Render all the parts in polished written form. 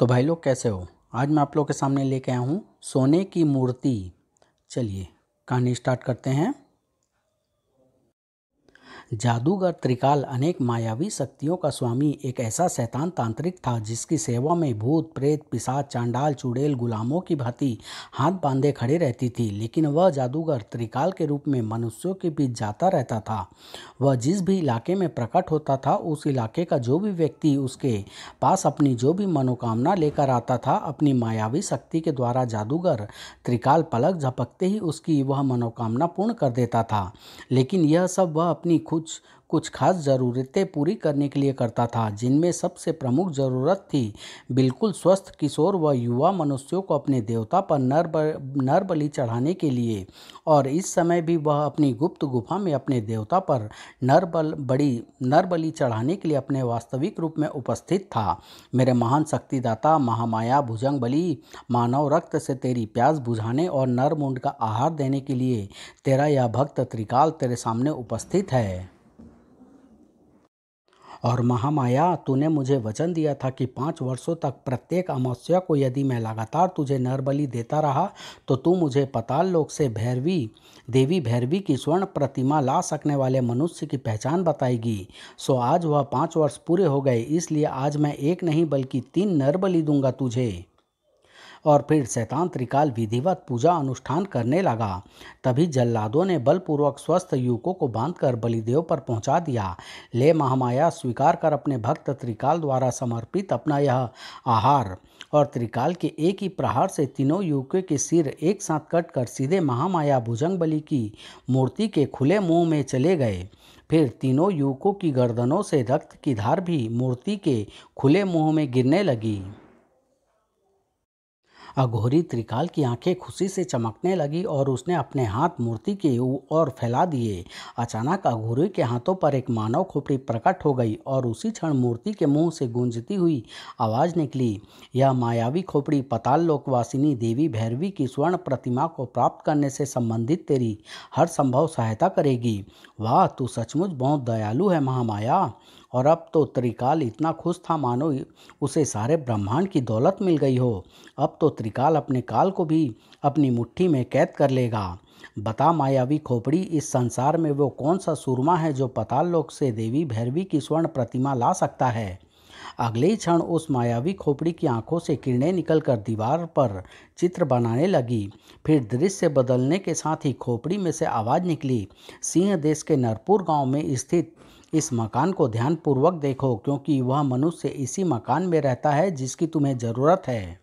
तो भाई लोग कैसे हो। आज मैं आप लोग के सामने लेके आया हूँ सोने की मूर्ति। चलिए कहानी स्टार्ट करते हैं। जादूगर त्रिकाल अनेक मायावी शक्तियों का स्वामी एक ऐसा शैतान तांत्रिक था जिसकी सेवा में भूत प्रेत पिशाच चांडाल चुड़ैल गुलामों की भांति हाथ बांधे खड़े रहती थी। लेकिन वह जादूगर त्रिकाल के रूप में मनुष्यों के बीच जाता रहता था। वह जिस भी इलाके में प्रकट होता था उस इलाके का जो भी व्यक्ति उसके पास अपनी जो भी मनोकामना लेकर आता था, अपनी मायावी शक्ति के द्वारा जादूगर त्रिकाल पलक झपकते ही उसकी वह मनोकामना पूर्ण कर देता था। लेकिन यह सब वह अपनी कुछ खास ज़रूरतें पूरी करने के लिए करता था, जिनमें सबसे प्रमुख ज़रूरत थी बिल्कुल स्वस्थ किशोर व युवा मनुष्यों को अपने देवता पर नर बलि चढ़ाने के लिए। और इस समय भी वह अपनी गुप्त गुफा में अपने देवता पर नर बलि चढ़ाने के लिए अपने वास्तविक रूप में उपस्थित था। मेरे महान शक्तिदाता महामाया भुजंग बली, मानव रक्त से तेरी प्यास बुझाने और नर मुंड का आहार देने के लिए तेरा यह भक्त त्रिकाल तेरे सामने उपस्थित है। और महामाया, तूने मुझे वचन दिया था कि 5 वर्षों तक प्रत्येक अमावस्या को यदि मैं लगातार तुझे नरबलि देता रहा तो तू मुझे पाताल लोक से देवी भैरवी की स्वर्ण प्रतिमा ला सकने वाले मनुष्य की पहचान बताएगी। सो आज वह 5 वर्ष पूरे हो गए, इसलिए आज मैं एक नहीं बल्कि 3 नरबलि दूंगा तुझे। और फिर शैतान त्रिकाल विधिवत पूजा अनुष्ठान करने लगा। तभी जल्लादों ने बलपूर्वक स्वस्थ युवकों को बांधकर बलिदेव पर पहुंचा दिया। ले महामाया, स्वीकार कर अपने भक्त त्रिकाल द्वारा समर्पित अपना यह आहार। और त्रिकाल के एक ही प्रहार से तीनों युवकों के सिर एक साथ कटकर सीधे महामाया भुजंग बली की मूर्ति के खुले मुंह में चले गए। फिर तीनों युवकों की गर्दनों से रक्त की धार भी मूर्ति के खुले मुंह में गिरने लगी। अघोरी त्रिकाल की आंखें खुशी से चमकने लगी और उसने अपने हाथ मूर्ति के ओर फैला दिए। अचानक अघोरी के हाथों पर एक मानव खोपड़ी प्रकट हो गई और उसी क्षण मूर्ति के मुंह से गूंजती हुई आवाज निकली, यह मायावी खोपड़ी पाताल लोकवासिनी देवी भैरवी की स्वर्ण प्रतिमा को प्राप्त करने से संबंधित तेरी हर संभव सहायता करेगी। वाह, तू सचमुच बहुत दयालु है महामाया। और अब तो त्रिकाल इतना खुश था मानो उसे सारे ब्रह्मांड की दौलत मिल गई हो। अब तो त्रिकाल अपने काल को भी अपनी मुट्ठी में कैद कर लेगा। बता मायावी खोपड़ी, इस संसार में वो कौन सा सूरमा है जो पाताल लोक से देवी भैरवी की स्वर्ण प्रतिमा ला सकता है। अगले ही क्षण उस मायावी खोपड़ी की आंखों से किरणें निकलकर दीवार पर चित्र बनाने लगी। फिर दृश्य बदलने के साथ ही खोपड़ी में से आवाज निकली, सिंह देश के नरपुर गांव में स्थित इस मकान को ध्यानपूर्वक देखो, क्योंकि वह मनुष्य इसी मकान में रहता है जिसकी तुम्हें जरूरत है।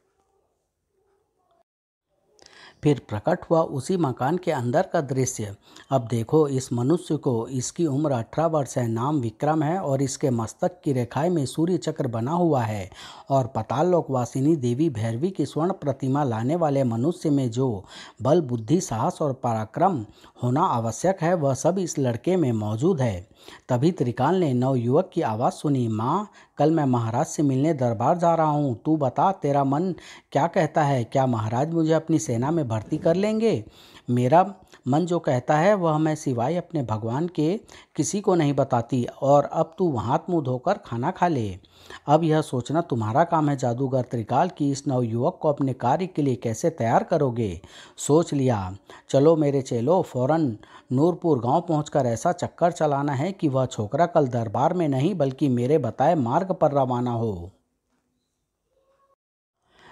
फिर प्रकट हुआ उसी मकान के अंदर का दृश्य। अब देखो इस मनुष्य को, इसकी उम्र 18 वर्ष है, नाम विक्रम है और इसके मस्तक की रेखाएं में सूर्य चक्र बना हुआ है। और पाताल लोकवासिनी देवी भैरवी की स्वर्ण प्रतिमा लाने वाले मनुष्य में जो बल बुद्धि साहस और पराक्रम होना आवश्यक है वह सब इस लड़के में मौजूद है। तभी त्रिकाल ने नवयुवक की आवाज़ सुनी, माँ, कल मैं महाराज से मिलने दरबार जा रहा हूँ, तू बता तेरा मन क्या कहता है, क्या महाराज मुझे अपनी सेना में भर्ती कर लेंगे। मेरा मन जो कहता है वह मैं सिवाय अपने भगवान के किसी को नहीं बताती। और अब तू हाथ मुंह धोकर खाना खा ले। अब यह सोचना तुम्हारा काम है जादूगर त्रिकाल की इस नवयुवक को अपने कार्य के लिए कैसे तैयार करोगे। सोच लिया, चलो मेरे चेलो, फौरन नूरपुर गांव पहुंचकर ऐसा चक्कर चलाना है कि वह छोकरा कल दरबार में नहीं बल्कि मेरे बताए मार्ग पर रवाना हो।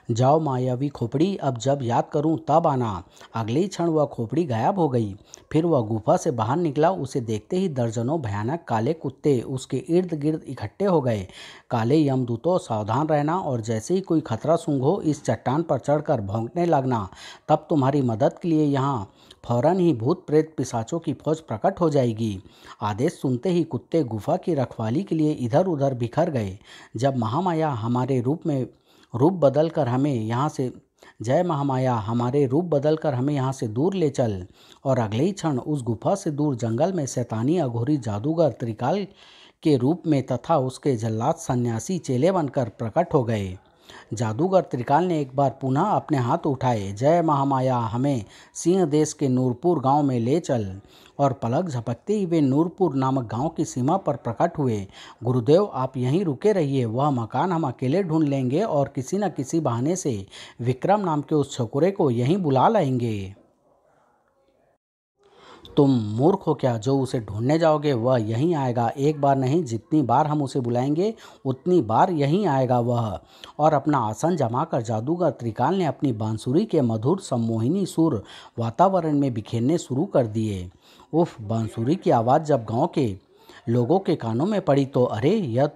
जाओ मायावी खोपड़ी, अब जब याद करूं तब आना। अगले ही क्षण वह खोपड़ी गायब हो गई। फिर वह गुफा से बाहर निकला। उसे देखते ही दर्जनों भयानक काले कुत्ते उसके इर्द गिर्द इकट्ठे हो गए। काले यमदूतों, सावधान रहना और जैसे ही कोई खतरा सूंघो इस चट्टान पर चढ़कर भौंकने लगना, तब तुम्हारी मदद के लिए यहाँ फौरन ही भूत प्रेत पिशाचों की फौज प्रकट हो जाएगी। आदेश सुनते ही कुत्ते गुफा की रखवाली के लिए इधर उधर बिखर गए। जब महामाया हमारे रूप बदल कर हमें यहाँ से जय महामाया, हमारे रूप बदल कर हमें यहाँ से दूर ले चल। और अगले ही क्षण उस गुफा से दूर जंगल में शैतानी अघोरी जादूगर त्रिकाल के रूप में तथा उसके जल्लाद सन्यासी चेले बनकर प्रकट हो गए। जादूगर त्रिकाल ने एक बार पुनः अपने हाथ उठाए। जय महामाया, हमें सिंह देश के नूरपुर गांव में ले चल। और पलक झपकते ही वे नूरपुर नामक गांव की सीमा पर प्रकट हुए। गुरुदेव, आप यहीं रुके रहिए, वह मकान हम अकेले ढूंढ लेंगे और किसी न किसी बहाने से विक्रम नाम के उस छोकरे को यहीं बुला लाएंगे। तुम मूर्ख हो क्या? जो उसे ढूंढने जाओगे वह यहीं आएगा। एक बार नहीं, जितनी बार हम उसे बुलाएंगे उतनी बार यहीं आएगा वह। और अपना आसन जमाकर जादूगर त्रिकाल ने अपनी बांसुरी के मधुर सम्मोहिनी सुर वातावरण में बिखेरने शुरू कर दिए। उफ! बांसुरी की आवाज़ जब गांव के लोगों के कानों में पड़ी तो अरे, यह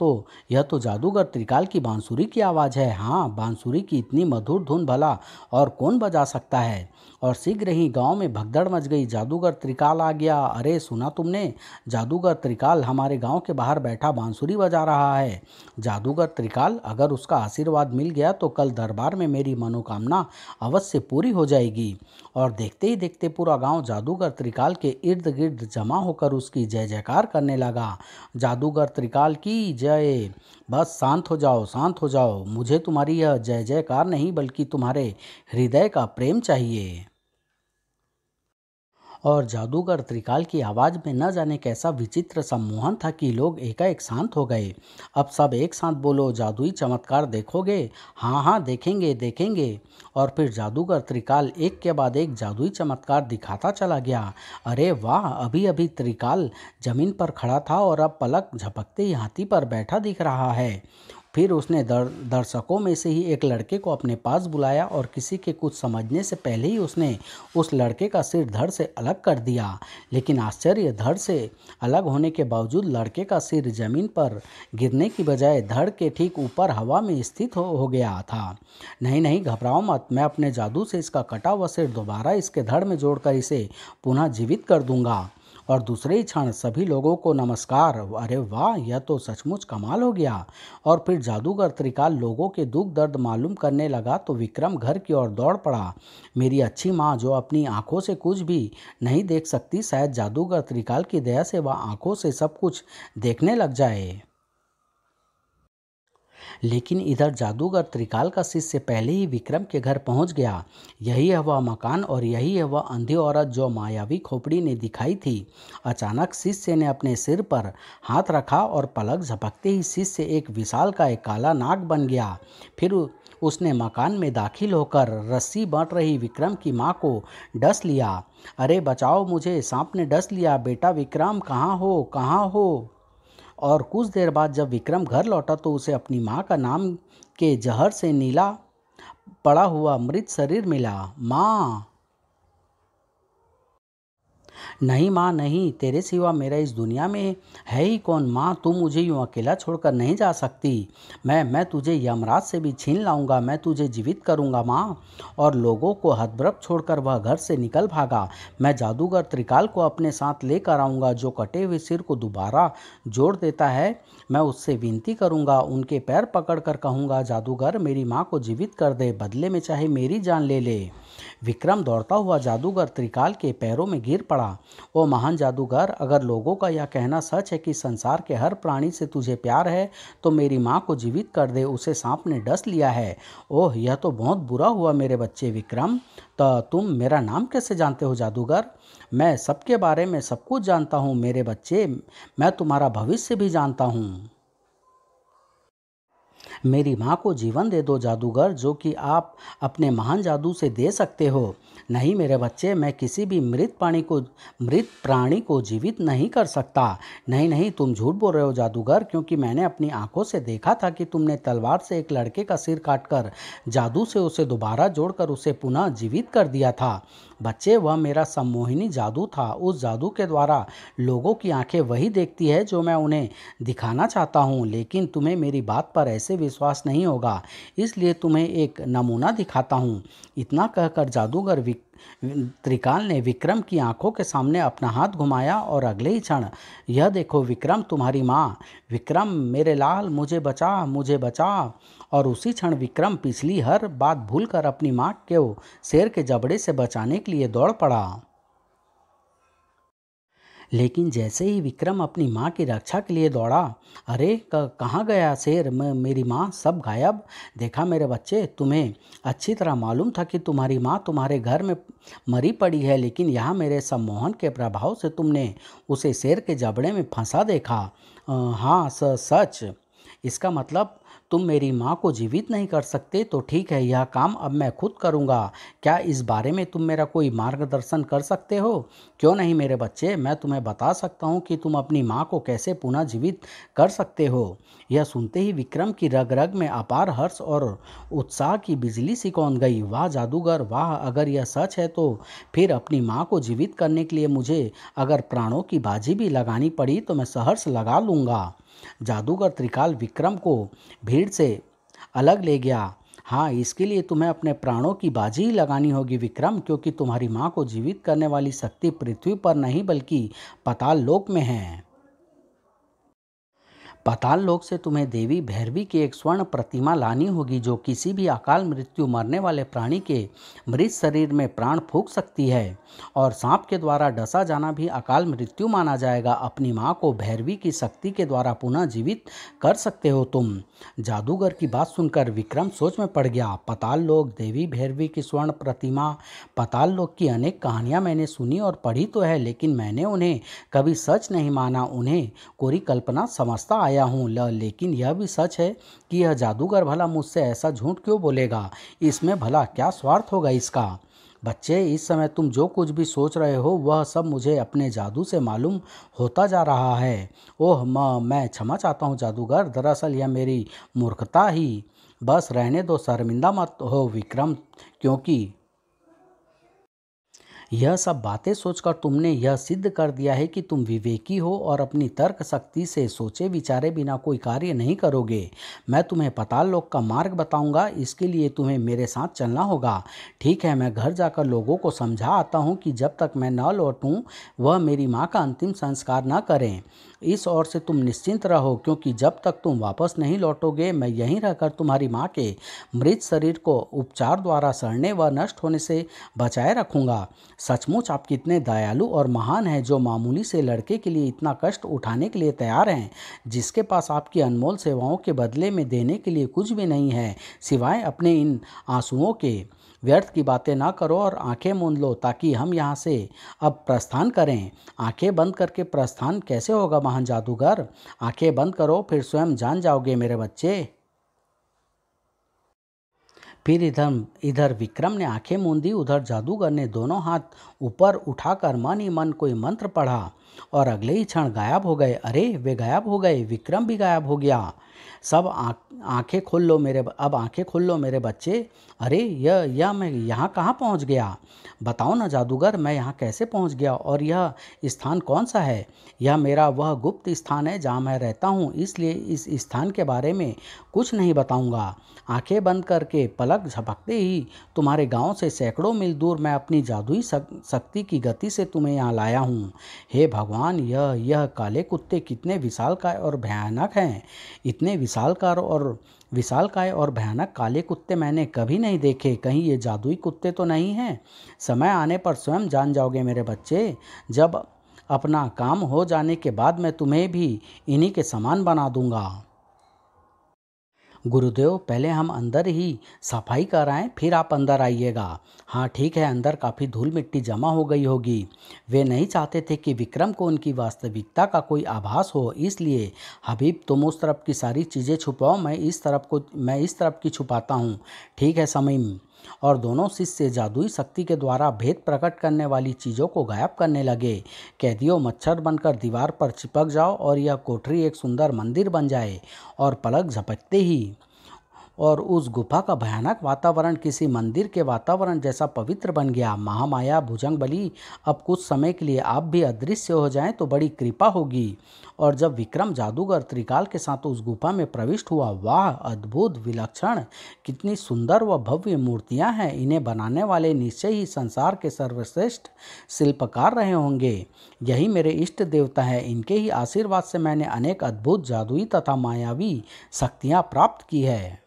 तो जादूगर त्रिकाल की बांसुरी की आवाज़ है। हाँ, बांसुरी की इतनी मधुर धुन भला और कौन बजा सकता है? और शीघ्र ही गांव में भगदड़ मच गई। जादूगर त्रिकाल आ गया। अरे सुना तुमने? जादूगर त्रिकाल हमारे गांव के बाहर बैठा बांसुरी बजा रहा है। जादूगर त्रिकाल, अगर उसका आशीर्वाद मिल गया तो कल दरबार में मेरी मनोकामना अवश्य पूरी हो जाएगी। और देखते ही देखते पूरा गांव जादूगर त्रिकाल के इर्द गिर्द जमा होकर उसकी जय जयकार करने लगा। जादूगर त्रिकाल की जय। बस शांत हो जाओ, शांत हो जाओ। मुझे तुम्हारी यह जय जयकार नहीं बल्कि तुम्हारे हृदय का प्रेम चाहिए। और जादूगर त्रिकाल की आवाज़ में न जाने कैसा विचित्र सम्मोहन था कि लोग एकाएक शांत हो गए। अब सब एक साथ बोलो, जादुई चमत्कार देखोगे? हाँ हाँ, देखेंगे देखेंगे। और फिर जादूगर त्रिकाल एक के बाद एक जादुई चमत्कार दिखाता चला गया। अरे वाह! अभी अभी त्रिकाल जमीन पर खड़ा था और अब पलक झपकते ही हाथी पर बैठा दिख रहा है। फिर उसने दर्शकों में से ही एक लड़के को अपने पास बुलाया और किसी के कुछ समझने से पहले ही उसने उस लड़के का सिर धड़ से अलग कर दिया। लेकिन आश्चर्य, धड़ से अलग होने के बावजूद लड़के का सिर जमीन पर गिरने की बजाय धड़ के ठीक ऊपर हवा में स्थित हो गया था। नहीं नहीं, घबराओ मत, मैं अपने जादू से इसका कटा हुआ सिर दोबारा इसके धड़ में जोड़कर इसे पुनः जीवित कर दूंगा। और दूसरे ही क्षण सभी लोगों को नमस्कार। अरे वाह, यह तो सचमुच कमाल हो गया। और फिर जादूगर त्रिकाल लोगों के दुख दर्द मालूम करने लगा तो विक्रम घर की ओर दौड़ पड़ा। मेरी अच्छी माँ, जो अपनी आंखों से कुछ भी नहीं देख सकती, शायद जादूगर त्रिकाल की दया से वह आंखों से सब कुछ देखने लग जाए। लेकिन इधर जादूगर त्रिकाल का शिष्य पहले ही विक्रम के घर पहुंच गया। यही है वह मकान और यही है वह अंधी औरत जो मायावी खोपड़ी ने दिखाई थी। अचानक शिष्य ने अपने सिर पर हाथ रखा और पलक झपकते ही शिष्य एक विशालकाय काला नाग बन गया। फिर उसने मकान में दाखिल होकर रस्सी बांट रही विक्रम की माँ को डस लिया। अरे बचाओ मुझे, सांप ने डस लिया। बेटा विक्रम, कहाँ हो, कहाँ हो? और कुछ देर बाद जब विक्रम घर लौटा तो उसे अपनी माँ का नाम के जहर से नीला पड़ा हुआ मृत शरीर मिला। माँ! नहीं माँ नहीं, तेरे सिवा मेरा इस दुनिया में है ही कौन? माँ, तू मुझे यूँ अकेला छोड़कर नहीं जा सकती। मैं तुझे यमराज से भी छीन लाऊंगा, मैं तुझे जीवित करूंगा माँ। और लोगों को हतप्रभ छोड़कर वह घर से निकल भागा। मैं जादूगर त्रिकाल को अपने साथ लेकर आऊँगा, जो कटे हुए सिर को दोबारा जोड़ देता है। मैं उससे विनती करूँगा, उनके पैर पकड़कर कहूँगा, जादूगर मेरी माँ को जीवित कर दे, बदले में चाहे मेरी जान ले ले। विक्रम दौड़ता हुआ जादूगर त्रिकाल के पैरों में गिर पड़ा। ओ महान जादूगर, अगर लोगों का यह कहना सच है कि संसार के हर प्राणी से तुझे प्यार है तो मेरी माँ को जीवित कर दे, उसे सांप ने डस लिया है। ओह, यह तो बहुत बुरा हुआ मेरे बच्चे विक्रम। तो तुम मेरा नाम कैसे जानते हो जादूगर? मैं सबके बारे में सब कुछ जानता हूँ मेरे बच्चे, मैं तुम्हारा भविष्य भी जानता हूँ। मेरी माँ को जीवन दे दो जादूगर, जो कि आप अपने महान जादू से दे सकते हो। नहीं मेरे बच्चे, मैं किसी भी मृत प्राणी को जीवित नहीं कर सकता। नहीं नहीं, तुम झूठ बोल रहे हो जादूगर, क्योंकि मैंने अपनी आंखों से देखा था कि तुमने तलवार से एक लड़के का सिर काटकर जादू से उसे दोबारा जोड़कर उसे पुनः जीवित कर दिया था। बच्चे, वह मेरा सम्मोहिनी जादू था। उस जादू के द्वारा लोगों की आंखें वही देखती है जो मैं उन्हें दिखाना चाहता हूँ। लेकिन तुम्हें मेरी बात पर ऐसे विश्वास नहीं होगा, इसलिए तुम्हें एक नमूना दिखाता हूँ। इतना कहकर जादूगर त्रिकाल ने विक्रम की आंखों के सामने अपना हाथ घुमाया और अगले ही क्षण, यह देखो विक्रम, तुम्हारी माँ। विक्रम मेरे लाल, मुझे बचा, मुझे बचा। और उसी क्षण विक्रम पिछली हर बात भूलकर अपनी माँ को शेर के जबड़े से बचाने के लिए दौड़ पड़ा। लेकिन जैसे ही विक्रम अपनी माँ की रक्षा के लिए दौड़ा, अरे कहाँ गया शेर, मेरी माँ, सब गायब। देखा मेरे बच्चे, तुम्हें अच्छी तरह मालूम था कि तुम्हारी माँ तुम्हारे घर में मरी पड़ी है, लेकिन यहाँ मेरे सम्मोहन के प्रभाव से तुमने उसे शेर के जबड़े में फंसा देखा। हाँ, सच। इसका मतलब तुम मेरी माँ को जीवित नहीं कर सकते, तो ठीक है, यह काम अब मैं खुद करूँगा। क्या इस बारे में तुम मेरा कोई मार्गदर्शन कर सकते हो? क्यों नहीं मेरे बच्चे, मैं तुम्हें बता सकता हूँ कि तुम अपनी माँ को कैसे पुनः जीवित कर सकते हो। यह सुनते ही विक्रम की रग रग में अपार हर्ष और उत्साह की बिजली सी कौंध गई। वाह जादूगर वाह, अगर यह सच है तो फिर अपनी माँ को जीवित करने के लिए मुझे अगर प्राणों की बाजी भी लगानी पड़ी तो मैं सहर्ष लगा लूँगा। जादूगर त्रिकाल विक्रम को भीड़ से अलग ले गया। हाँ, इसके लिए तुम्हें अपने प्राणों की बाजी ही लगानी होगी विक्रम, क्योंकि तुम्हारी माँ को जीवित करने वाली शक्ति पृथ्वी पर नहीं बल्कि पाताल लोक में है। पाताल लोक से तुम्हें देवी भैरवी की एक स्वर्ण प्रतिमा लानी होगी, जो किसी भी अकाल मृत्यु मरने वाले प्राणी के मृत शरीर में प्राण फूंक सकती है। और सांप के द्वारा डसा जाना भी अकाल मृत्यु माना जाएगा। अपनी माँ को भैरवी की शक्ति के द्वारा पुनः जीवित कर सकते हो तुम। जादूगर की बात सुनकर विक्रम सोच में पड़ गया। पाताल लोक, देवी भैरवी की स्वर्ण प्रतिमा, पाताल लोक की अनेक कहानियाँ मैंने सुनी और पढ़ी तो है, लेकिन मैंने उन्हें कभी सच नहीं माना, उन्हें कोरी कल्पना समझता आया हूँ। लेकिन यह भी सच है कि यह जादूगर भला मुझसे ऐसा झूठ क्यों बोलेगा? इसमें भला क्या स्वार्थ होगा इसका? बच्चे, इस समय तुम जो कुछ भी सोच रहे हो वह सब मुझे अपने जादू से मालूम होता जा रहा है। ओह मैं क्षमा चाहता हूँ जादूगर, दरअसल यह मेरी मूर्खता ही। बस रहने दो, शर्मिंदा मत हो विक्रम, क्योंकि यह सब बातें सोचकर तुमने यह सिद्ध कर दिया है कि तुम विवेकी हो और अपनी तर्क शक्ति से सोचे विचारे बिना कोई कार्य नहीं करोगे। मैं तुम्हें पाताल लोक का मार्ग बताऊंगा, इसके लिए तुम्हें मेरे साथ चलना होगा। ठीक है, मैं घर जाकर लोगों को समझा आता हूँ कि जब तक मैं न लौटूं वह मेरी माँ का अंतिम संस्कार न करें। इस ओर से तुम निश्चिंत रहो, क्योंकि जब तक तुम वापस नहीं लौटोगे मैं यहीं रहकर तुम्हारी माँ के मृत शरीर को उपचार द्वारा सड़ने व नष्ट होने से बचाए रखूंगा। सचमुच आप कितने दयालु और महान हैं, जो मामूली से लड़के के लिए इतना कष्ट उठाने के लिए तैयार हैं, जिसके पास आपकी अनमोल सेवाओं के बदले में देने के लिए कुछ भी नहीं है सिवाय अपने इन आंसुओं के। व्यर्थ की बातें ना करो और आंखें मूंद लो, ताकि हम यहाँ से अब प्रस्थान करें। आंखें बंद करके प्रस्थान कैसे होगा महान जादूगर? आंखें बंद करो, फिर स्वयं जान जाओगे मेरे बच्चे। फिर इधर इधर विक्रम ने आंखें मूंदी, उधर जादूगर ने दोनों हाथ ऊपर उठाकर मन ही मन कोई मंत्र पढ़ा और अगले ही क्षण गायब हो गए। अरे वे गायब हो गए, विक्रम भी गायब हो गया। सब आंखें खोल लो मेरे, अब आंखें खोल लो मेरे बच्चे। अरे यह मैं यहाँ कहाँ पहुँच गया? बताओ ना जादूगर, मैं यहाँ कैसे पहुँच गया और यह स्थान कौन सा है? यह मेरा वह गुप्त स्थान है जहाँ मैं रहता हूँ, इसलिए इस स्थान के बारे में कुछ नहीं बताऊँगा। आंखें बंद करके पलक झपकते ही तुम्हारे गांव से सैकड़ों मील दूर मैं अपनी जादुई शक्ति की गति से तुम्हें यहाँ लाया हूँ। हे भगवान, यह काले कुत्ते कितने विशालकाय और भयानक हैं। इतने विशालकाय और भयानक काले कुत्ते मैंने कभी नहीं देखे। कहीं ये जादुई कुत्ते तो नहीं हैं? समय आने पर स्वयं जान जाओगे मेरे बच्चे। जब अपना काम हो जाने के बाद मैं तुम्हें भी इन्हीं के समान बना दूंगा। गुरुदेव, पहले हम अंदर ही सफाई कराएं, फिर आप अंदर आइएगा। हाँ ठीक है, अंदर काफ़ी धूल मिट्टी जमा हो गई होगी। वे नहीं चाहते थे कि विक्रम को उनकी वास्तविकता का कोई आभास हो, इसलिए हबीब तुम उस तरफ की सारी चीज़ें छुपाओ, मैं इस तरफ की छुपाता हूँ। ठीक है समीम। और दोनों शिष्य जादुई शक्ति के द्वारा भेद प्रकट करने वाली चीज़ों को गायब करने लगे। कैदियों, मच्छर बनकर दीवार पर चिपक जाओ और यह कोठरी एक सुंदर मंदिर बन जाए। और पलक झपकते ही और उस गुफा का भयानक वातावरण किसी मंदिर के वातावरण जैसा पवित्र बन गया। महामाया भुजंगबली, अब कुछ समय के लिए आप भी अदृश्य हो जाएं तो बड़ी कृपा होगी। और जब विक्रम जादूगर त्रिकाल के साथ उस गुफा में प्रविष्ट हुआ, वाह अद्भुत, विलक्षण, कितनी सुंदर व भव्य मूर्तियां हैं। इन्हें बनाने वाले निश्चय ही संसार के सर्वश्रेष्ठ शिल्पकार रहे होंगे। यही मेरे इष्ट देवता है, इनके ही आशीर्वाद से मैंने अनेक अद्भुत जादुई तथा मायावी शक्तियाँ प्राप्त की है।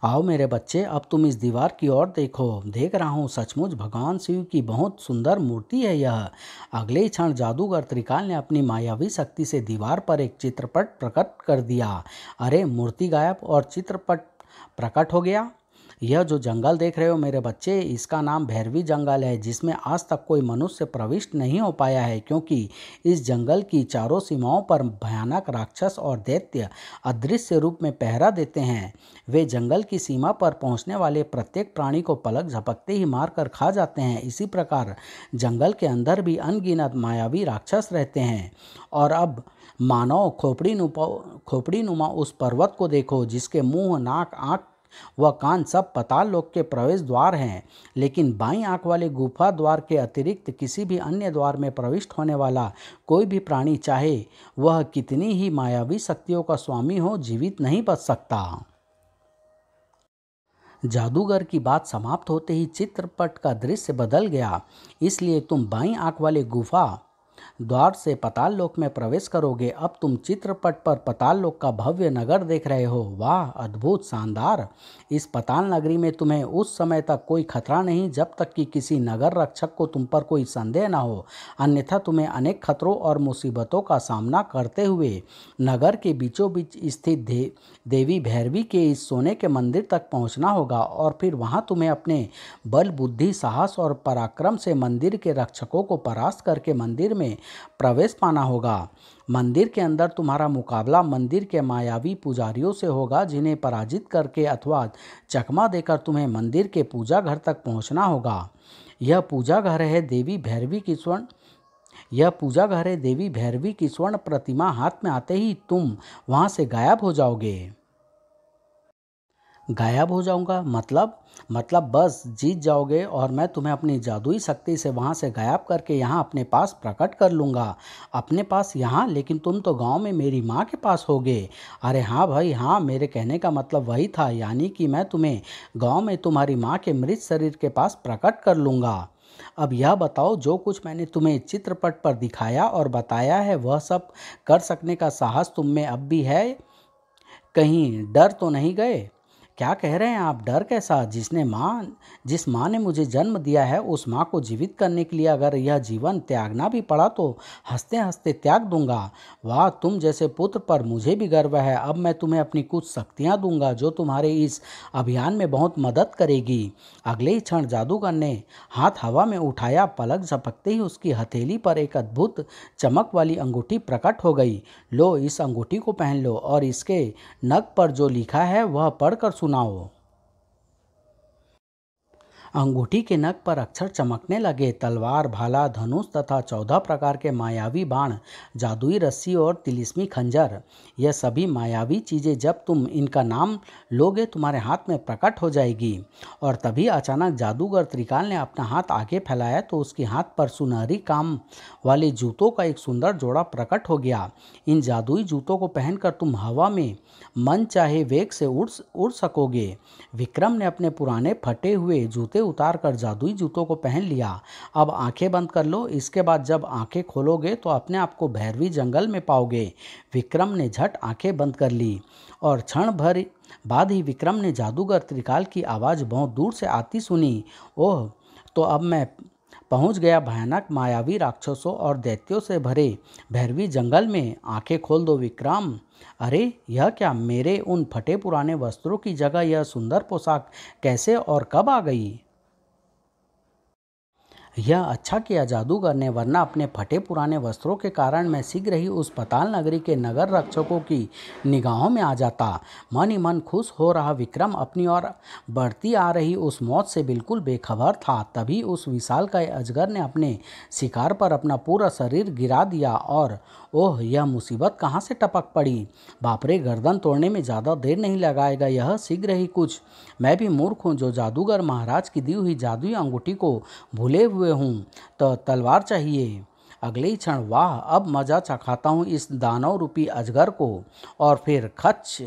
आओ मेरे बच्चे, अब तुम इस दीवार की ओर देखो। देख रहा हूँ, सचमुच भगवान शिव की बहुत सुंदर मूर्ति है यह। अगले ही क्षण जादूगर त्रिकाल ने अपनी मायावी शक्ति से दीवार पर एक चित्रपट प्रकट कर दिया। अरे, मूर्ति गायब और चित्रपट प्रकट हो गया। यह जो जंगल देख रहे हो मेरे बच्चे, इसका नाम भैरवी जंगल है, जिसमें आज तक कोई मनुष्य प्रविष्ट नहीं हो पाया है, क्योंकि इस जंगल की चारों सीमाओं पर भयानक राक्षस और दैत्य अदृश्य रूप में पहरा देते हैं। वे जंगल की सीमा पर पहुंचने वाले प्रत्येक प्राणी को पलक झपकते ही मारकर खा जाते हैं। इसी प्रकार जंगल के अंदर भी अनगिनत मायावी राक्षस रहते हैं। और अब मानव खोपड़ी नुमा उस पर्वत को देखो, जिसके मुंह, नाक, आँख वह कान सब पाताल लोक के प्रवेश द्वार हैं। लेकिन बाईं आंख वाले गुफा द्वार के अतिरिक्त किसी भी अन्य द्वार में प्रविष्ट होने वाला कोई भी प्राणी, चाहे वह कितनी ही मायावी शक्तियों का स्वामी हो, जीवित नहीं बच सकता। जादूगर की बात समाप्त होते ही चित्रपट का दृश्य बदल गया। इसलिए तुम बाईं आंख वाले गुफा द्वार से पाताल लोक में प्रवेश करोगे। अब तुम चित्रपट पर पाताल लोक का भव्य नगर देख रहे हो। वाह, अद्भुत, शानदार। इस पाताल नगरी में तुम्हें उस समय तक कोई खतरा नहीं जब तक कि किसी नगर रक्षक को तुम पर कोई संदेह न हो, अन्यथा तुम्हें अनेक खतरों और मुसीबतों का सामना करते हुए नगर के बीचों बीच स्थित देवी भैरवी के इस सोने के मंदिर तक पहुंचना होगा, और फिर वहां तुम्हें अपने बल, बुद्धि, साहस और पराक्रम से मंदिर के रक्षकों को परास्त करके मंदिर में प्रवेश पाना होगा। मंदिर के अंदर तुम्हारा मुकाबला मंदिर के मायावी पुजारियों से होगा, जिन्हें पराजित करके अथवा चकमा देकर तुम्हें मंदिर के पूजा घर तक पहुंचना होगा। यह पूजा घर है देवी भैरवी की स्वर्ण प्रतिमा हाथ में आते ही तुम वहां से गायब हो जाओगे। गायब हो जाऊंगा मतलब बस जीत जाओगे, और मैं तुम्हें अपनी जादुई शक्ति से वहां से गायब करके यहाँ अपने पास प्रकट कर लूँगा। अपने पास यहाँ? लेकिन तुम तो गांव में मेरी माँ के पास होगे। अरे हाँ भाई हाँ, मेरे कहने का मतलब वही था, यानी कि मैं तुम्हें गांव में तुम्हारी माँ के मृत शरीर के पास प्रकट कर लूँगा। अब यह बताओ, जो कुछ मैंने तुम्हें चित्रपट पर दिखाया और बताया है, वह सब कर सकने का साहस तुम में अब भी है? कहीं डर तो नहीं गए? क्या कह रहे हैं आप? डर कैसा? जिस माँ ने मुझे जन्म दिया है, उस माँ को जीवित करने के लिए अगर यह जीवन त्यागना भी पड़ा तो हंसते हंसते त्याग दूंगा। वाह, तुम जैसे पुत्र पर मुझे भी गर्व है। अब मैं तुम्हें अपनी कुछ शक्तियाँ दूंगा जो तुम्हारे इस अभियान में बहुत मदद करेगी। अगले ही क्षण जादूगर ने हाथ हवा में उठाया। पलक झपकते ही उसकी हथेली पर एक अद्भुत चमक वाली अंगूठी प्रकट हो गई। लो, इस अंगूठी को पहन लो और इसके नग पर जो लिखा है वह पढ़कर सुनाओ। अंगूठी के नग पर अक्षर चमकने लगे। तलवार, भाला, धनुष तथा 14 प्रकार के मायावी बाण, जादुई रस्सी और तिलिस्मी खंजर, यह सभी मायावी चीज़ें जब तुम इनका नाम लोगे तुम्हारे हाथ में प्रकट हो जाएगी। और तभी अचानक जादूगर त्रिकाल ने अपना हाथ आगे फैलाया तो उसके हाथ पर सुनहरी काम वाले जूतों का एक सुंदर जोड़ा प्रकट हो गया। इन जादुई जूतों को पहनकर तुम हवा में मन चाहे वेग से उड़ सकोगे। विक्रम ने अपने पुराने फटे हुए जूते उतार कर जादुई जूतों को पहन लिया। अब आंखें बंद कर लो, इसके बाद जब आंखें खोलोगे तो अपने आप को भैरवी जंगल में पाओगे। विक्रम ने झट आंखें बंद कर ली और क्षण भर बाद ही विक्रम ने जादूगर त्रिकाल की आवाज़ बहुत दूर से आती सुनी। ओह, तो अब मैं पहुंच गया भयानक मायावी राक्षसों और दैत्यों से भरे भैरवी जंगल में। आंखें खोल दो विक्रम। अरे, यह क्या? मेरे उन फटे पुराने वस्त्रों की जगह यह सुंदर पोशाक कैसे और कब आ गई? यह अच्छा किया जादूगर ने, वरना अपने फटे पुराने वस्त्रों के कारण मैं शीघ्र ही उस पाताल नगरी के नगर रक्षकों की निगाहों में आ जाता। मन ही मन खुश हो रहा विक्रम अपनी ओर बढ़ती आ रही उस मौत से बिल्कुल बेखबर था। तभी उस विशालकाय अजगर ने अपने शिकार पर अपना पूरा शरीर गिरा दिया और ओह, यह मुसीबत कहाँ से टपक पड़ी। बापरे, गर्दन तोड़ने में ज़्यादा देर नहीं लगाएगा यह, शीघ्र ही कुछ। मैं भी मूर्ख हूँ जो जादूगर महाराज की दी हुई जादुई अंगूठी को भूले हुए हूँ। तो तलवार चाहिए। अगले ही क्षण, वाह, अब मजा चखाता हूँ इस दानव रूपी अजगर को। और फिर खच।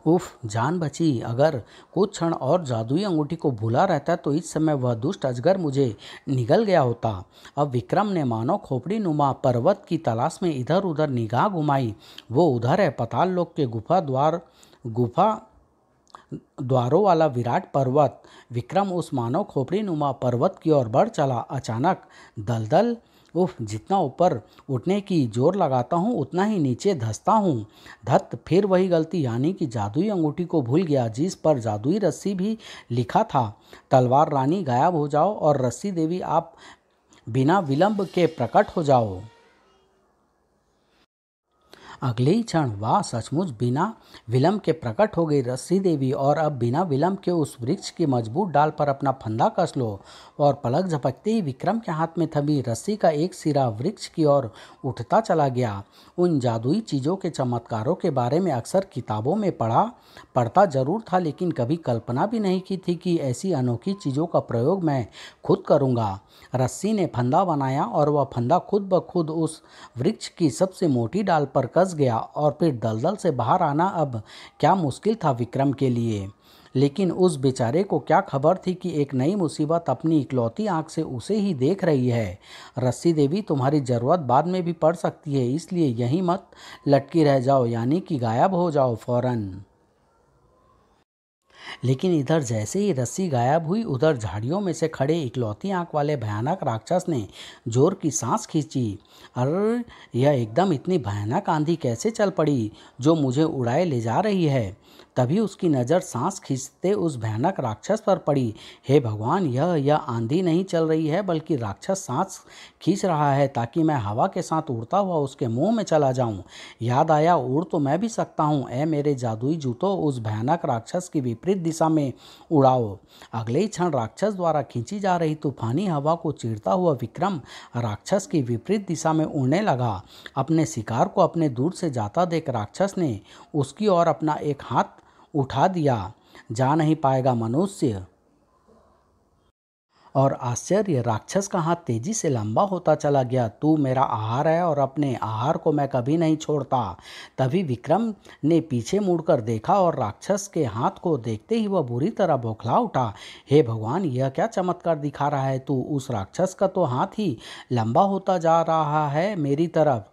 उफ, जान बची। अगर कुछ क्षण और जादुई अंगूठी को भूला रहता तो इस समय वह दुष्ट अजगर मुझे निगल गया होता। अब विक्रम ने मानो खोपड़ी नुमा पर्वत की तलाश में इधर उधर निगाह घुमाई। वो उधर है, पाताल लोक के गुफा द्वारों वाला विराट पर्वत। विक्रम उस मानव खोपड़ी नुमा पर्वत की ओर बढ़ चला। अचानक दलदल, उफ, जितना ऊपर उठने की जोर लगाता हूँ उतना ही नीचे धंसता हूँ। धत, फिर वही गलती, यानी कि जादुई अंगूठी को भूल गया जिस पर जादुई रस्सी भी लिखा था। तलवार रानी गायब हो जाओ और रस्सी देवी आप बिना विलंब के प्रकट हो जाओ। अगले ही क्षण वाह, सचमुच बिना विलंब के प्रकट हो गई रस्सी देवी। और अब बिना विलंब के उस वृक्ष की मजबूत डाल पर अपना फंदा कस लो। और पलक झपकते ही विक्रम के हाथ में थमी रस्सी का एक सिरा वृक्ष की ओर उठता चला गया। उन जादुई चीज़ों के चमत्कारों के बारे में अक्सर किताबों में पढ़ता जरूर था, लेकिन कभी कल्पना भी नहीं की थी कि ऐसी अनोखी चीज़ों का प्रयोग मैं खुद करूँगा। रस्सी ने फंदा बनाया और वह फंदा खुद ब खुद उस वृक्ष की सबसे मोटी डाल पर कस गया। और फिर दलदल से बाहर आना अब क्या मुश्किल था विक्रम के लिए। लेकिन उस बेचारे को क्या खबर थी कि एक नई मुसीबत अपनी इकलौती आंख से उसे ही देख रही है। रस्सी देवी, तुम्हारी ज़रूरत बाद में भी पड़ सकती है, इसलिए यहीं मत लटकी रह जाओ, यानी कि गायब हो जाओ फौरन। लेकिन इधर जैसे ही रस्सी गायब हुई, उधर झाड़ियों में से खड़े इकलौती आंख वाले भयानक राक्षस ने जोर की सांस खींची। अरे, यह एकदम इतनी भयानक आंधी कैसे चल पड़ी जो मुझे उड़ाए ले जा रही है। तभी उसकी नज़र सांस खींचते उस भयानक राक्षस पर पड़ी। हे भगवान, यह आंधी नहीं चल रही है, बल्कि राक्षस सांस खींच रहा है ताकि मैं हवा के साथ उड़ता हुआ उसके मुंह में चला जाऊं। याद आया, उड़ तो मैं भी सकता हूँ। ऐ मेरे जादुई जूतों, उस भयानक राक्षस की विपरीत दिशा में उड़ाओ। अगले ही क्षण राक्षस द्वारा खींची जा रही तूफानी हवा को चीरता हुआ विक्रम राक्षस की विपरीत दिशा में उड़ने लगा। अपने शिकार को अपने दूर से जाता देख राक्षस ने उसकी ओर अपना एक हाथ उठा दिया। जा नहीं पाएगा मनुष्य। और आश्चर्य, राक्षस का हाथ तेजी से लंबा होता चला गया। तू मेरा आहार है और अपने आहार को मैं कभी नहीं छोड़ता। तभी विक्रम ने पीछे मुड़कर देखा और राक्षस के हाथ को देखते ही वह बुरी तरह बौखला उठा। हे भगवान, यह क्या चमत्कार दिखा रहा है तू। उस राक्षस का तो हाथ ही लंबा होता जा रहा है मेरी तरफ।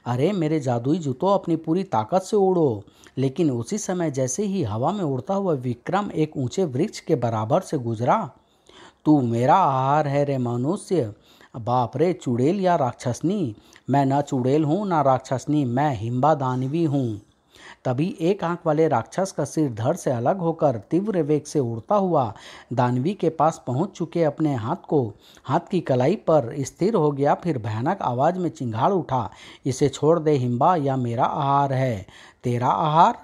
अरे मेरे जादुई जूतों, अपनी पूरी ताकत से उड़ो। लेकिन उसी समय जैसे ही हवा में उड़ता हुआ विक्रम एक ऊंचे वृक्ष के बराबर से गुजरा। तू मेरा आहार है रे मनुष्य। बाप रे, चुड़ैल या राक्षसनी। मैं न चुड़ैल हूँ न राक्षसनी, मैं हिम्बा दानवी हूँ। तभी एक आंख वाले राक्षस का सिर धड़ से अलग होकर तीव्र वेग से उड़ता हुआ दानवी के पास पहुंच चुके अपने हाथ की कलाई पर स्थिर हो गया। फिर भयानक आवाज में चिंगाड़ उठा, इसे छोड़ दे हिम्बा, यह मेरा आहार है। तेरा आहार?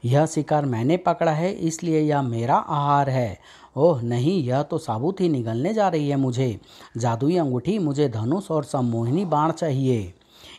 यह शिकार मैंने पकड़ा है, इसलिए यह मेरा आहार है। ओह नहीं, यह तो साबुत ही निगलने जा रही है मुझे। जादुई अंगूठी, मुझे धनुष और सम्मोहिनी बाण चाहिए।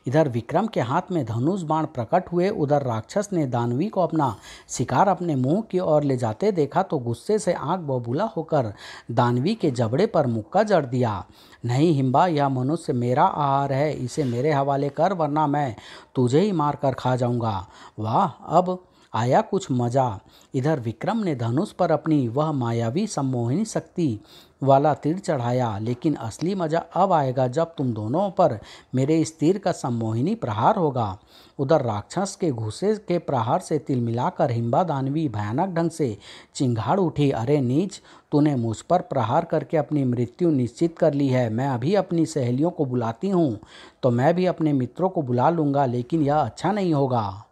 इधर विक्रम के हाथ में धनुष बाण प्रकट हुए। उधर राक्षस ने दानवी को अपना शिकार अपने मुंह की ओर ले जाते देखा तो गुस्से से आंख बबूला होकर दानवी के जबड़े पर मुक्का जड़ दिया। नहीं हिम्बा, यह मनुष्य मेरा आहार है, इसे मेरे हवाले कर, वरना मैं तुझे ही मार कर खा जाऊंगा। वाह, अब आया कुछ मजा। इधर विक्रम ने धनुष पर अपनी वह मायावी सम्मोहिनी शक्ति वाला तीर चढ़ाया। लेकिन असली मजा अब आएगा जब तुम दोनों पर मेरे इस तीर का सम्मोहिनी प्रहार होगा। उधर राक्षस के घुसे के प्रहार से तिलमिलाकर हिम्बा दानवी भयानक ढंग से चिंगाड़ उठी। अरे नीच, तूने मुझ पर प्रहार करके अपनी मृत्यु निश्चित कर ली है। मैं अभी अपनी सहेलियों को बुलाती हूँ, तो मैं भी अपने मित्रों को बुला लूँगा, लेकिन यह अच्छा नहीं होगा।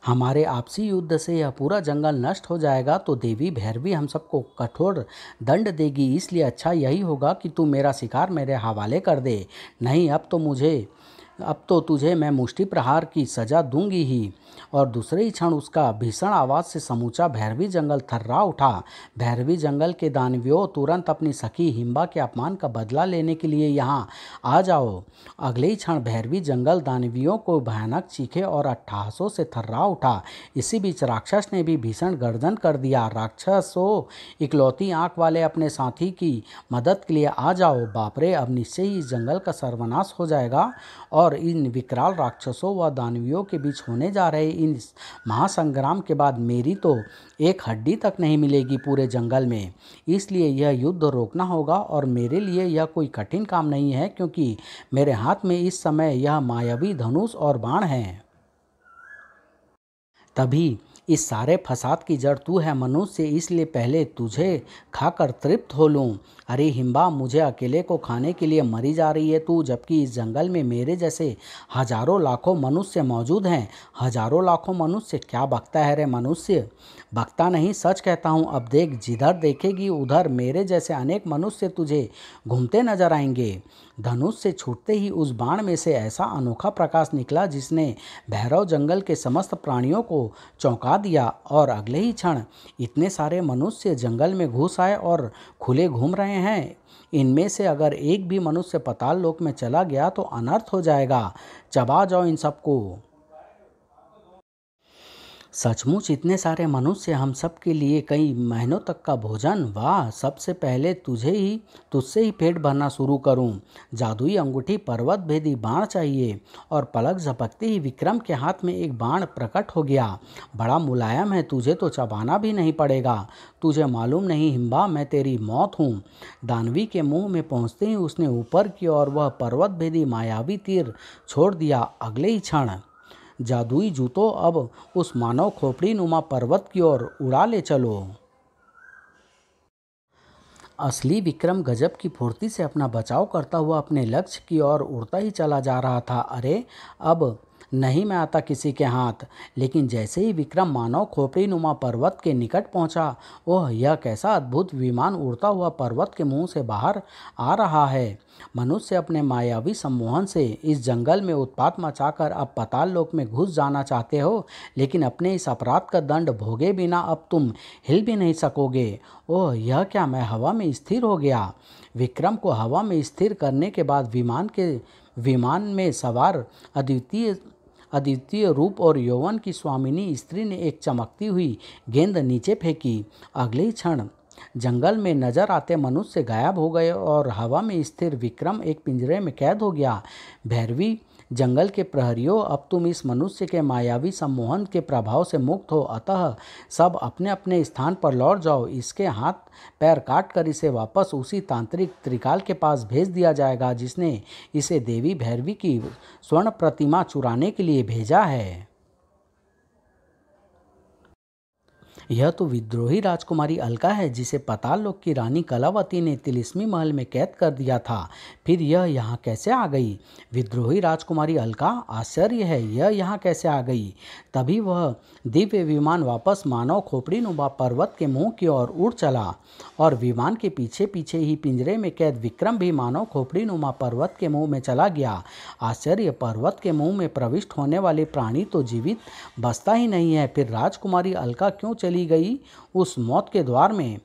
हमारे आपसी युद्ध से यह पूरा जंगल नष्ट हो जाएगा तो देवी भैरवी हम सबको कठोर दंड देगी। इसलिए अच्छा यही होगा कि तू मेरा शिकार मेरे हवाले कर दे। नहीं, अब तो तुझे मैं मुष्टि प्रहार की सजा दूंगी ही। और दूसरे ही क्षण उसका भीषण आवाज से समूचा भैरवी जंगल थर्रा उठा। भैरवी जंगल के दानवियों, तुरंत अपनी सखी हिम्बा के अपमान का बदला लेने के लिए यहाँ आ जाओ। अगले ही क्षण भैरवी जंगल दानवियों को भयानक चीखे और अट्टहासों से थर्रा उठा। इसी बीच राक्षस ने भी भीषण गर्जन कर दिया। राक्षसों, इकलौती आंख वाले, अपने साथी की मदद के लिए आ जाओ। बापरे, अब निश्चय ही इस जंगल का सर्वनाश हो जाएगा। और इन विकराल राक्षसों व दानवियों के बीच होने जा रहे इस महासंग्राम के बाद मेरी तो एक हड्डी तक नहीं मिलेगी पूरे जंगल में। इसलिए यह युद्ध रोकना होगा और मेरे लिए यह कोई कठिन काम नहीं है, क्योंकि मेरे हाथ में इस समय यह मायावी धनुष और बाण हैं। तभी इस सारे फसाद की जड़ तू है मनुष्य, इसलिए पहले तुझे खाकर तृप्त हो लूं। अरे हिम्बा, मुझे अकेले को खाने के लिए मरी जा रही है तू, जबकि इस जंगल में मेरे जैसे हजारों लाखों मनुष्य मौजूद हैं। हजारों लाखों मनुष्य? क्या बकता है रे मनुष्य? बकता नहीं, सच कहता हूँ। अब देख, जिधर देखेगी उधर मेरे जैसे अनेक मनुष्य तुझे घूमते नजर आएंगे। धनुष से छूटते ही उस बाण में से ऐसा अनोखा प्रकाश निकला जिसने भैरव जंगल के समस्त प्राणियों को चौंका दिया, और अगले ही क्षण इतने सारे मनुष्य जंगल में घुस आए और खुले घूम रहे हैं। इनमें से अगर एक भी मनुष्य पाताल लोक में चला गया तो अनर्थ हो जाएगा। चबा जाओ इन सबको। सचमुच इतने सारे मनुष्य, हम सब के लिए कई महीनों तक का भोजन। वाह, सबसे पहले तुझसे ही पेट भरना शुरू करूं। जादुई अंगूठी पर्वत भेदी बाण चाहिए। और पलक झपकते ही विक्रम के हाथ में एक बाण प्रकट हो गया। बड़ा मुलायम है, तुझे तो चबाना भी नहीं पड़ेगा। तुझे मालूम नहीं हिम्बा, मैं तेरी मौत हूँ। दानवी के मुंह में पहुँचते ही उसने ऊपर की ओर वह पर्वत भेदी मायावी तीर छोड़ दिया। अगले ही क्षण जादुई जूतों, अब उस मानव खोपड़ी नुमा पर्वत की ओर उड़ा ले चलो। असली विक्रम गजब की फुर्ती से अपना बचाव करता हुआ अपने लक्ष्य की ओर उड़ता ही चला जा रहा था। अरे, अब नहीं मैं आता किसी के हाथ। लेकिन जैसे ही विक्रम मानव खोपड़ी नुमा पर्वत के निकट पहुंचा, ओह, यह कैसा अद्भुत विमान उड़ता हुआ पर्वत के मुंह से बाहर आ रहा है। मनुष्य अपने मायावी सम्मोहन से इस जंगल में उत्पात मचाकर अब पाताल लोक में घुस जाना चाहते हो, लेकिन अपने इस अपराध का दंड भोगे बिना अब तुम हिल भी नहीं सकोगे। ओह, यह क्या, मैं हवा में स्थिर हो गया। विक्रम को हवा में स्थिर करने के बाद विमान में सवार अद्वितीय रूप और यौवन की स्वामिनी स्त्री ने एक चमकती हुई गेंद नीचे फेंकी। अगले ही क्षण जंगल में नजर आते मनुष्य गायब हो गए और हवा में स्थिर विक्रम एक पिंजरे में कैद हो गया। भैरवी जंगल के प्रहरियों, अब तुम इस मनुष्य के मायावी सम्मोहन के प्रभाव से मुक्त हो, अतः सब अपने अपने स्थान पर लौट जाओ। इसके हाथ पैर काट कर इसे वापस उसी तांत्रिक त्रिकाल के पास भेज दिया जाएगा जिसने इसे देवी भैरवी की स्वर्ण प्रतिमा चुराने के लिए भेजा है। यह तो विद्रोही राजकुमारी अलका है, जिसे पाताल लोक की रानी कलावती ने तिलिस्मी महल में कैद कर दिया था। फिर यह यहाँ कैसे आ गई? विद्रोही राजकुमारी अलका? आश्चर्य है, यह यहाँ कैसे आ गई? तभी वह दिव्य विमान वापस मानव खोपड़ी नुमा पर्वत के मुंह की ओर उड़ चला, और विमान के पीछे पीछे ही पिंजरे में कैद विक्रम भी मानव खोपड़ी नुमा पर्वत के मुंह में चला गया। आश्चर्य, पर्वत के मुंह में प्रविष्ट होने वाले प्राणी तो जीवित बचता ही नहीं है। फिर राजकुमारी अलका क्यों चली गई उस मौत के द्वार में?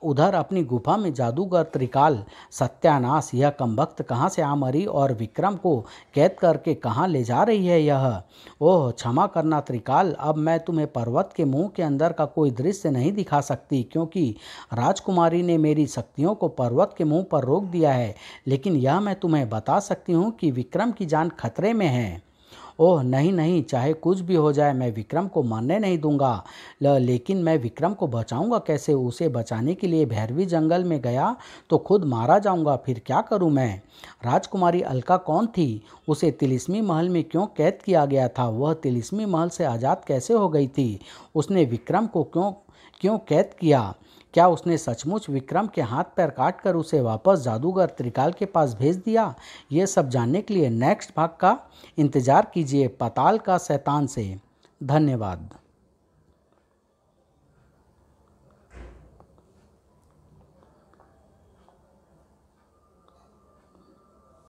उधर अपनी गुफा में जादूगर त्रिकाल? सत्यानाश, यह कमबख्त कहाँ से आ मरी और विक्रम को कैद करके कहाँ ले जा रही है यह? ओह, क्षमा करना त्रिकाल, अब मैं तुम्हें पर्वत के मुंह के अंदर का कोई दृश्य नहीं दिखा सकती, क्योंकि राजकुमारी ने मेरी शक्तियों को पर्वत के मुंह पर रोक दिया है। लेकिन यह मैं तुम्हें बता सकती हूँ कि विक्रम की जान खतरे में है। ओह नहीं नहीं, चाहे कुछ भी हो जाए मैं विक्रम को मरने नहीं दूंगा। लेकिन मैं विक्रम को बचाऊंगा कैसे? उसे बचाने के लिए भैरवी जंगल में गया तो खुद मारा जाऊंगा, फिर क्या करूं मैं? राजकुमारी अलका कौन थी? उसे तिलिस्मी महल में क्यों कैद किया गया था? वह तिलिस्मी महल से आज़ाद कैसे हो गई थी? उसने विक्रम को क्यों क्यों कैद किया? क्या उसने सचमुच विक्रम के हाथ पैर काट कर उसे वापस जादूगर त्रिकाल के पास भेज दिया? ये सब जानने के लिए नेक्स्ट भाग का इंतज़ार कीजिए पाताल का शैतान से। धन्यवाद।